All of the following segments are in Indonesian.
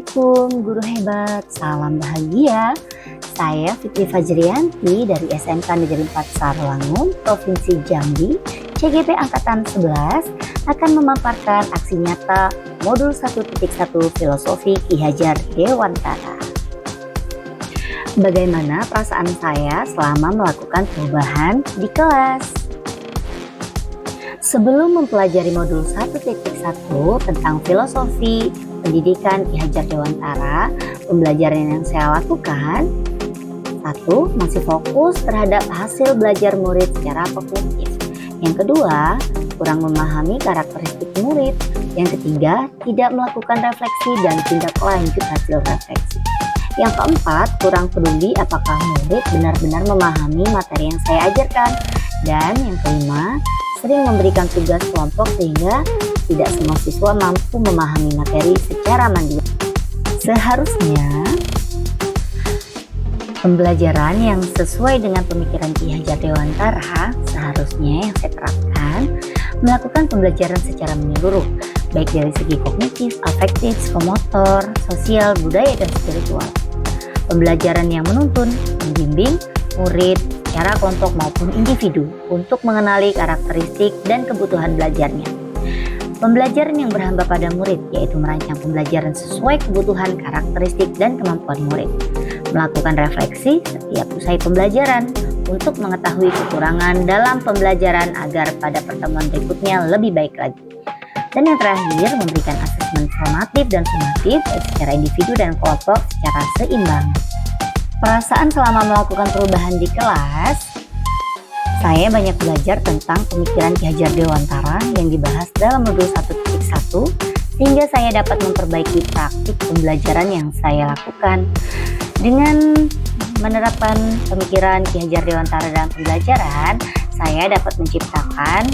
Assalamualaikum guru hebat, salam bahagia. Saya Fitri Fajrianti dari SMK Negeri 4 Sarolangun, Provinsi Jambi, CGP Angkatan 11 akan memaparkan aksi nyata Modul 1.1 Filosofi Ki Hajar Dewantara. Bagaimana perasaan saya selama melakukan perubahan di kelas? Sebelum mempelajari modul 1.1 tentang filosofi pendidikan Ki Hajar Dewantara, pembelajaran yang saya lakukan, 1. Masih fokus terhadap hasil belajar murid secara kognitif. Yang kedua, kurang memahami karakteristik murid. Yang ketiga, tidak melakukan refleksi dan tindak lanjut hasil refleksi. Yang keempat, kurang peduli apakah murid benar-benar memahami materi yang saya ajarkan. Dan yang kelima, sering memberikan tugas kelompok sehingga tidak semua siswa mampu memahami materi secara mandiri. Seharusnya pembelajaran yang sesuai dengan pemikiran Ki Hajar Dewantara seharusnya yang saya terapkan melakukan pembelajaran secara menyeluruh, baik dari segi kognitif, afektif, psikomotor, sosial, budaya, dan spiritual. Pembelajaran yang menuntun, membimbing murid secara kelompok maupun individu untuk mengenali karakteristik dan kebutuhan belajarnya. Pembelajaran yang berhamba pada murid, yaitu merancang pembelajaran sesuai kebutuhan, karakteristik, dan kemampuan murid. Melakukan refleksi setiap usai pembelajaran untuk mengetahui kekurangan dalam pembelajaran agar pada pertemuan berikutnya lebih baik lagi. Dan yang terakhir, memberikan asesmen formatif dan sumatif secara individu dan kelompok secara seimbang. Perasaan selama melakukan perubahan di kelas, saya banyak belajar tentang pemikiran Ki Hajar Dewantara yang dibahas dalam modul 1.1 sehingga saya dapat memperbaiki praktik pembelajaran yang saya lakukan. Dengan menerapkan pemikiran Ki Hajar Dewantara dalam pembelajaran, saya dapat menciptakan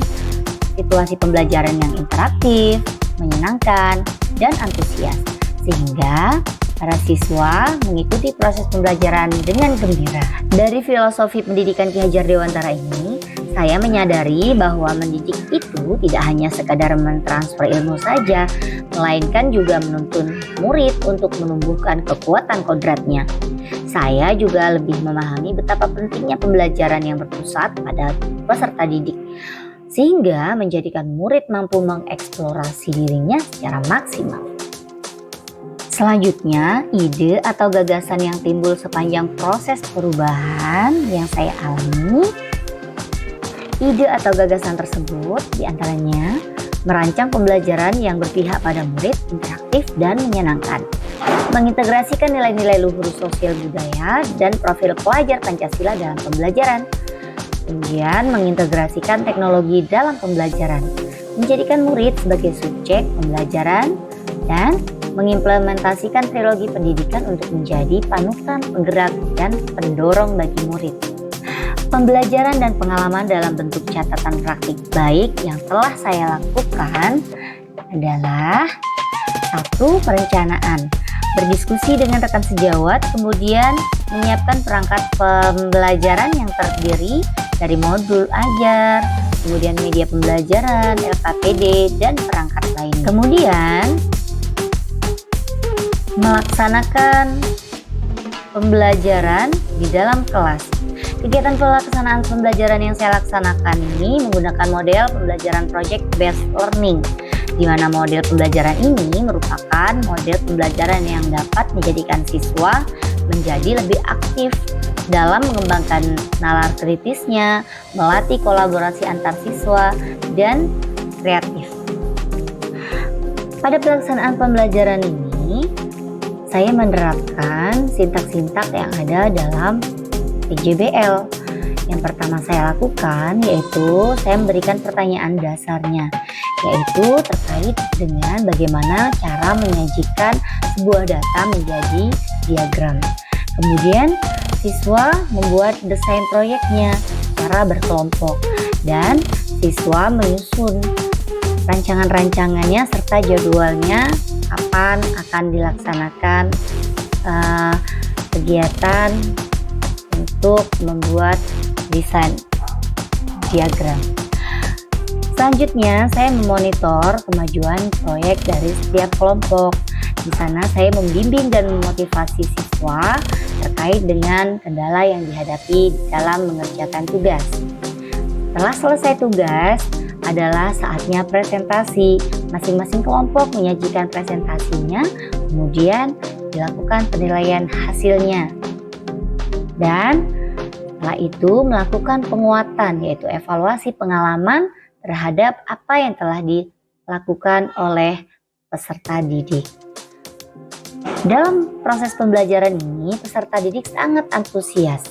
situasi pembelajaran yang interaktif, menyenangkan, dan antusias sehingga para siswa mengikuti proses pembelajaran dengan gembira. Dari filosofi pendidikan Ki Hajar Dewantara ini, saya menyadari bahwa mendidik itu tidak hanya sekadar mentransfer ilmu saja, melainkan juga menuntun murid untuk menumbuhkan kekuatan kodratnya. Saya juga lebih memahami betapa pentingnya pembelajaran yang berpusat pada peserta didik, sehingga menjadikan murid mampu mengeksplorasi dirinya secara maksimal. Selanjutnya, ide atau gagasan yang timbul sepanjang proses perubahan yang saya alami. Ide atau gagasan tersebut diantaranya merancang pembelajaran yang berpihak pada murid, interaktif, dan menyenangkan. Mengintegrasikan nilai-nilai luhur sosial budaya dan profil pelajar Pancasila dalam pembelajaran. Kemudian mengintegrasikan teknologi dalam pembelajaran. Menjadikan murid sebagai subjek pembelajaran dan mengimplementasikan trilogi pendidikan untuk menjadi panutan, penggerak, dan pendorong bagi murid. Pembelajaran dan pengalaman dalam bentuk catatan praktik baik yang telah saya lakukan adalah 1. Perencanaan. Berdiskusi dengan rekan sejawat, kemudian menyiapkan perangkat pembelajaran yang terdiri dari modul ajar, kemudian media pembelajaran, LKPD, dan perangkat lain. Kemudian melaksanakan pembelajaran di dalam kelas. Kegiatan pelaksanaan pembelajaran yang saya laksanakan ini menggunakan model pembelajaran project based learning, di mana model pembelajaran ini merupakan model pembelajaran yang dapat menjadikan siswa menjadi lebih aktif dalam mengembangkan nalar kritisnya, melatih kolaborasi antar siswa, dan kreatif. Pada pelaksanaan pembelajaran ini, saya menerapkan sintak-sintak yang ada dalam PJBL. Yang pertama saya lakukan yaitu saya memberikan pertanyaan dasarnya, yaitu terkait dengan bagaimana cara menyajikan sebuah data menjadi diagram. Kemudian siswa membuat desain proyeknya secara berkelompok dan siswa menyusun rancangan-rancangannya serta jadwalnya kapan akan dilaksanakan kegiatan untuk membuat desain diagram. Selanjutnya, saya memonitor kemajuan proyek dari setiap kelompok Di sana saya membimbing dan memotivasi siswa terkait dengan kendala yang dihadapi dalam mengerjakan tugas. Setelah selesai tugas, adalah saatnya presentasi. Masing-masing kelompok menyajikan presentasinya, kemudian dilakukan penilaian hasilnya. Dan setelah itu melakukan penguatan, yaitu evaluasi pengalaman terhadap apa yang telah dilakukan oleh peserta didik. Dalam proses pembelajaran ini, peserta didik sangat antusias.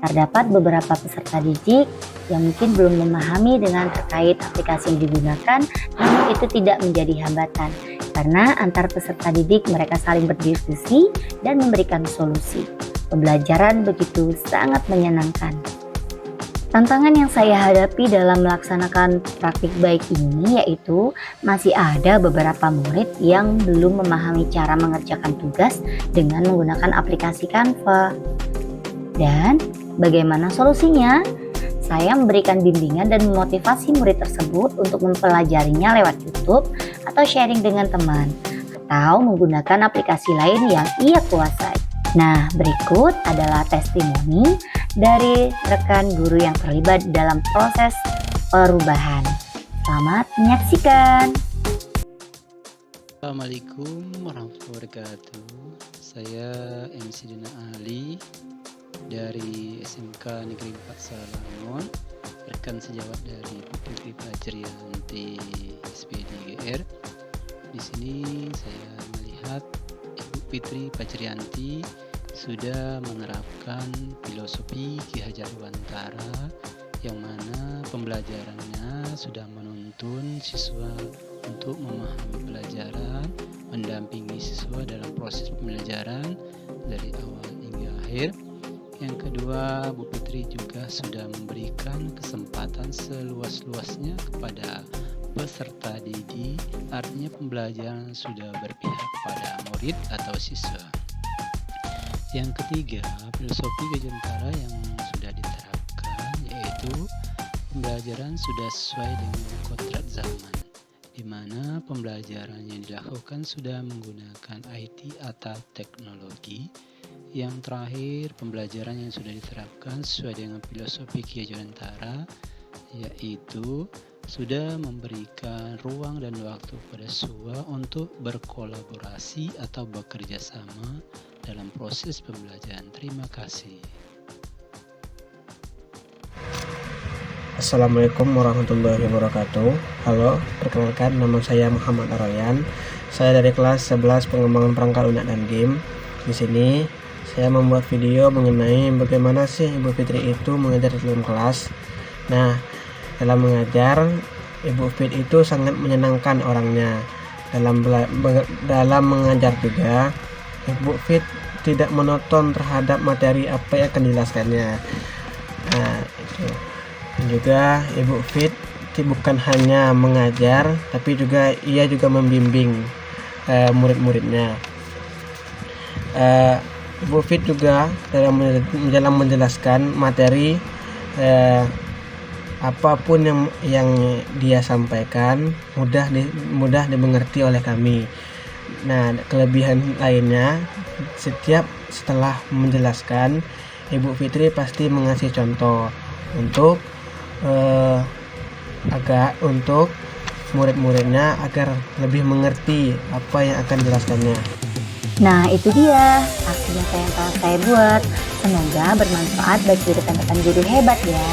Terdapat beberapa peserta didik yang mungkin belum memahami dengan terkait aplikasi yang digunakan, namun itu tidak menjadi hambatan karena antar peserta didik mereka saling berdiskusi dan memberikan solusi. Pembelajaran begitu sangat menyenangkan. Tantangan yang saya hadapi dalam melaksanakan praktik baik ini yaitu masih ada beberapa murid yang belum memahami cara mengerjakan tugas dengan menggunakan aplikasi Canva. Dan bagaimana solusinya? Saya memberikan bimbingan dan memotivasi murid tersebut untuk mempelajarinya lewat YouTube atau sharing dengan teman atau menggunakan aplikasi lain yang ia kuasai. Nah, berikut adalah testimoni dari rekan guru yang terlibat dalam proses perubahan. Selamat menyaksikan. Assalamualaikum warahmatullahi wabarakatuh. Saya MC Dina Ali dari SMK Negeri 4 Salangon, rekan sejawat dari Putri Fajrianti SPDGR. Di sini saya melihat Ibu Fitri Fajrianti sudah menerapkan filosofi Ki Hajar Dewantara yang mana pembelajarannya sudah menuntun siswa untuk memahami pelajaran, mendampingi siswa dalam proses pembelajaran dari awal hingga akhir. Yang kedua, Bu Fitri juga sudah memberikan kesempatan seluas-luasnya kepada peserta didik, artinya pembelajaran sudah berpihak pada murid atau siswa. Yang ketiga, filosofi Gajentara yang sudah diterapkan yaitu pembelajaran sudah sesuai dengan kodrat zaman, di mana pembelajaran yang dilakukan sudah menggunakan IT atau teknologi. Yang terakhir, pembelajaran yang sudah diterapkan sesuai dengan filosofi Ki Hajar Dewantara yaitu sudah memberikan ruang dan waktu pada siswa untuk berkolaborasi atau bekerja sama dalam proses pembelajaran. Terima kasih. Assalamualaikum warahmatullahi wabarakatuh. Halo, perkenalkan nama saya Muhammad Aroyan. Saya dari kelas 11 pengembangan perangkat lunak dan game. Di sini saya membuat video mengenai bagaimana sih Ibu Fitri itu mengajar dalam kelas. Nah, dalam mengajar, Ibu Fit itu sangat menyenangkan orangnya. Dalam mengajar juga, Ibu Fit tidak monoton terhadap materi apa yang akan dijelaskannya. Nah, itu. Dan juga Ibu Fit bukan hanya mengajar, tapi juga ia juga membimbing murid-muridnya. Ibu Fit juga dalam menjelaskan materi apapun yang dia sampaikan mudah dimengerti oleh kami. Nah, kelebihan lainnya, setelah menjelaskan, Ibu Fitri pasti mengasih contoh untuk murid-muridnya agar lebih mengerti apa yang akan dijelaskannya. Nah, itu dia aksi nyata yang telah saya buat. Semoga bermanfaat bagi rekan-rekan guru hebat ya.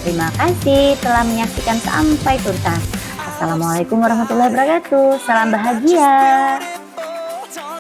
Terima kasih telah menyaksikan sampai tuntas. Assalamualaikum warahmatullahi wabarakatuh. Salam bahagia.